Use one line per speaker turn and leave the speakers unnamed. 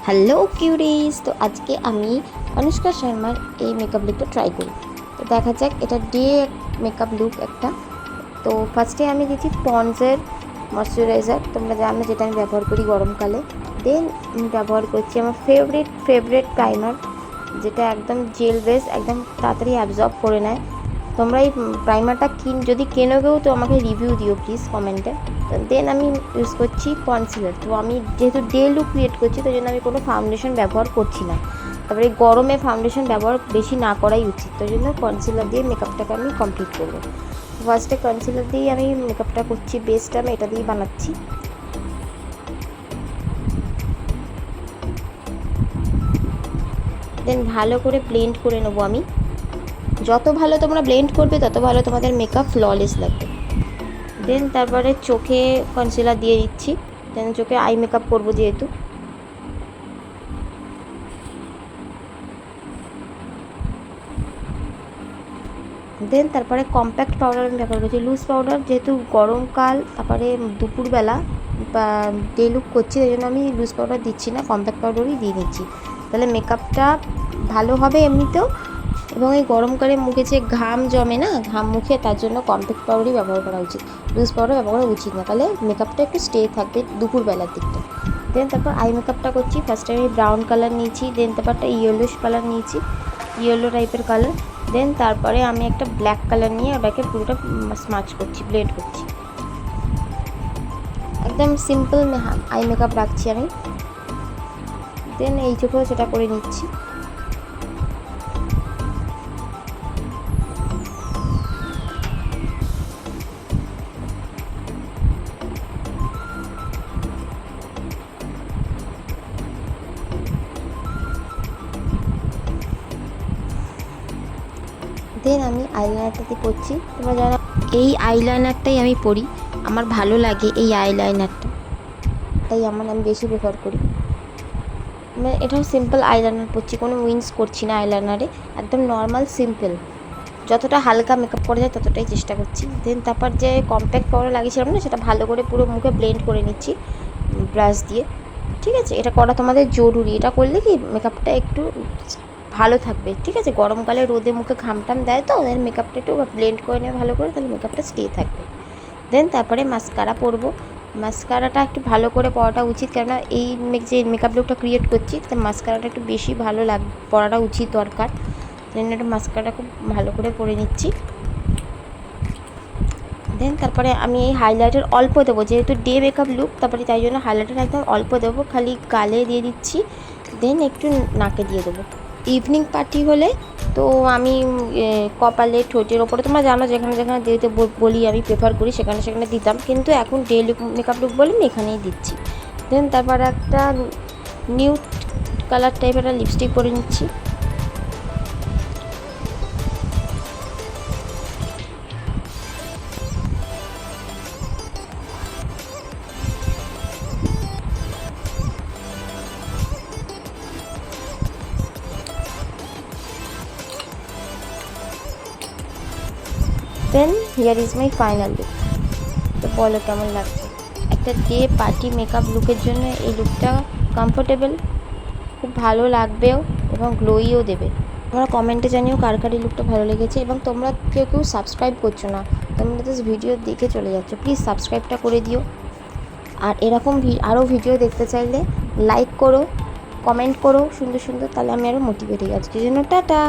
Hello কিউরিজ, তো আজকে আমি অনুষ্কা শর্মার এই মেকআপ লুকটা ট্রাই করি। তো দেখা যাক, এটা ডে মেকআপ লুক একটা। তো ফার্স্টে আমি দিচ্ছি পন্ডসের ময়শ্চারাইজার, তোমরা জানো যেটা আমি ব্যবহার করি গরমকালে। দেন আমি ব্যবহার করছি আমার ফেভারিট প্রাইমার, যেটা একদম জেল বেস, একদম তাড়াতাড়ি অ্যাবজর্ব করে নেয়। তোমরা এই প্রাইমারটা যদি কেনো কেউ, তো আমাকে রিভিউ দিও প্লিজ কমেন্টে। দেন আমি ইউজ করছি কনসিলার। তো আমি যেহেতু ডে লুক ক্রিয়েট করছি, তো জন্য আমি কোনো ফাউন্ডেশন ব্যবহার করছি না। তারপরে গরমে ফাউন্ডেশন ব্যবহার বেশি না করাই উচিত, তো জন্য কনসিলার দিয়ে মেকআপটাকে আমি কমপ্লিট করবো। ফার্স্টে কনসিলার দিয়েই আমি মেকআপটা করছি, বেসটা আমি এটা দিয়েই বানাচ্ছি। দেন ভালো করে ব্লেন্ড করে নেবো আমি। যত ভালো তোমরা ব্লেন্ড করবে, তত ভালো তোমাদের মেকআপ ফ্ললেস লাগবে। দেন তারপরে চোখে কনসিলার দিয়ে দিচ্ছি। দেন চোখে আই মেকআপ করবো যেহেতু। দেন তারপরে কম্প্যাক্ট পাউডার আমি ব্যবহার করছি, লুজ পাউডার, যেহেতু গরমকাল, তারপরে দুপুরবেলা বা ডে লুক করছি, সেই জন্য আমি লুজ পাউডার দিচ্ছি না, কম্প্যাক্ট পাউডারই দিয়ে নিচ্ছি। তাহলে মেকআপটা ভালো হবে এমনিতেও, এবং এই গরমকালে মুখে যে ঘাম জমে না, ঘাম মুখে, তার জন্য কম্প্যাক্ট পাউডারই ব্যবহার করা উচিত, লুজ পাউডার ব্যবহার করা উচিত না। তাহলে মেকআপটা একটু স্টে থাকবে দুপুরবেলার দিকটা। দেন তারপর আই মেকআপটা করছি। ফার্স্টে আমি ব্রাউন কালার নিয়েছি, দেন তারপর একটা ইয়েলোশ কালার নিয়েছি, ইয়েলো টাইপের কালার। দেন তারপরে আমি একটা ব্ল্যাক কালার নিয়ে ওটাকে পুরোটা স্মাচ করছি, ব্লেন্ড করছি। একদম সিম্পল আই মেকআপ রাখছি আমি। দেন এই চোখেও সেটা করে নিচ্ছি। দেন আমি আইলাইনারটাতে পরছি। তোমরা জানো এই আইলাইনারটাই আমি পরি, আমার ভালো লাগে এই আইলাইনারটা, তাই আমি বেশি প্রেফার করি। এটাও সিম্পল আইলাইনার পরছি, কোনো উইংস করছি না আইলাইনারে, একদম নর্মাল সিম্পল, যতটা হালকা মেকআপ করা যায় ততটাই চেষ্টা করছি। দেন তারপর যে কম্প্যাক্ট পাউডার লাগিয়েছিলাম না, সেটা ভালো করে পুরো মুখে ব্লেন্ড করে নিচ্ছি ব্রাশ দিয়ে। ঠিক আছে, এটা করা তোমাদের জরুরি, এটা করলে কি মেকআপটা একটু ভালো থাকবে। ঠিক আছে, গরমকালে রোদে মুখে ঘামটাম দেয়, তো ওদের মেকআপটা একটু ব্লেন্ড করে নেবে ভালো করে, তাহলে মেকআপটা স্টে থাকবে। দেন তারপরে মাস্কারা পরবো। মাস্কারাটা একটু ভালো করে পরাটা উচিত, কেননা এই যে মেকআপ লুকটা ক্রিয়েট করছি, তাই মাস্কারাটা একটু বেশি ভালো পরাটা উচিত দরকার। দেন একটা মাস্কারাটা খুব ভালো করে পরে নিচ্ছি। দেন তারপরে আমি এই হাইলাইটার অল্প দেবো, যেহেতু ডে মেকআপ লুক, তারপরে তাই জন্য হাইলাইটার একদম অল্প দেবো, খালি গালে দিয়ে দিচ্ছি। দেন একটু নাকে দিয়ে দেবো। ইভিনিং পার্টি হলে তো আমি কপালে, ঠোঁটের ওপরে, তোমরা জানো যেখানে যেখানে দিতে বলি আমি প্রেফার করি, সেখানে সেখানে দিতাম, কিন্তু এখন ডে লুক মেকআপ লুক বলে আমি এখানেই দিচ্ছি। দেন তারপর একটা নিউড কালার টাইপের একটা লিপস্টিক পরে নিচ্ছি। Then here is my final look. তো বলো কেমন লাগছে? একটা ডে পার্টি মেকআপ লুকের জন্য এই লুকটা কমফোর্টেবল, খুব ভালো লাগবেও এবং গ্লোইও দেবে। তোমরা কমেন্টে জানিও কার কার এই লুকটা ভালো লেগেছে, এবং তোমরা কেউ সাবস্ক্রাইব করছো না, তোমরা জাস্ট ভিডিও দেখে চলে যাচ্ছ, প্লিজ সাবস্ক্রাইবটা করে দিও। আর এরকম আরও ভিডিও দেখতে চাইলে লাইক করো, কমেন্ট করো সুন্দর সুন্দর, তাহলে আমি আরও মোটিভেট হয়ে যাচ্ছি। জন্য টাটা।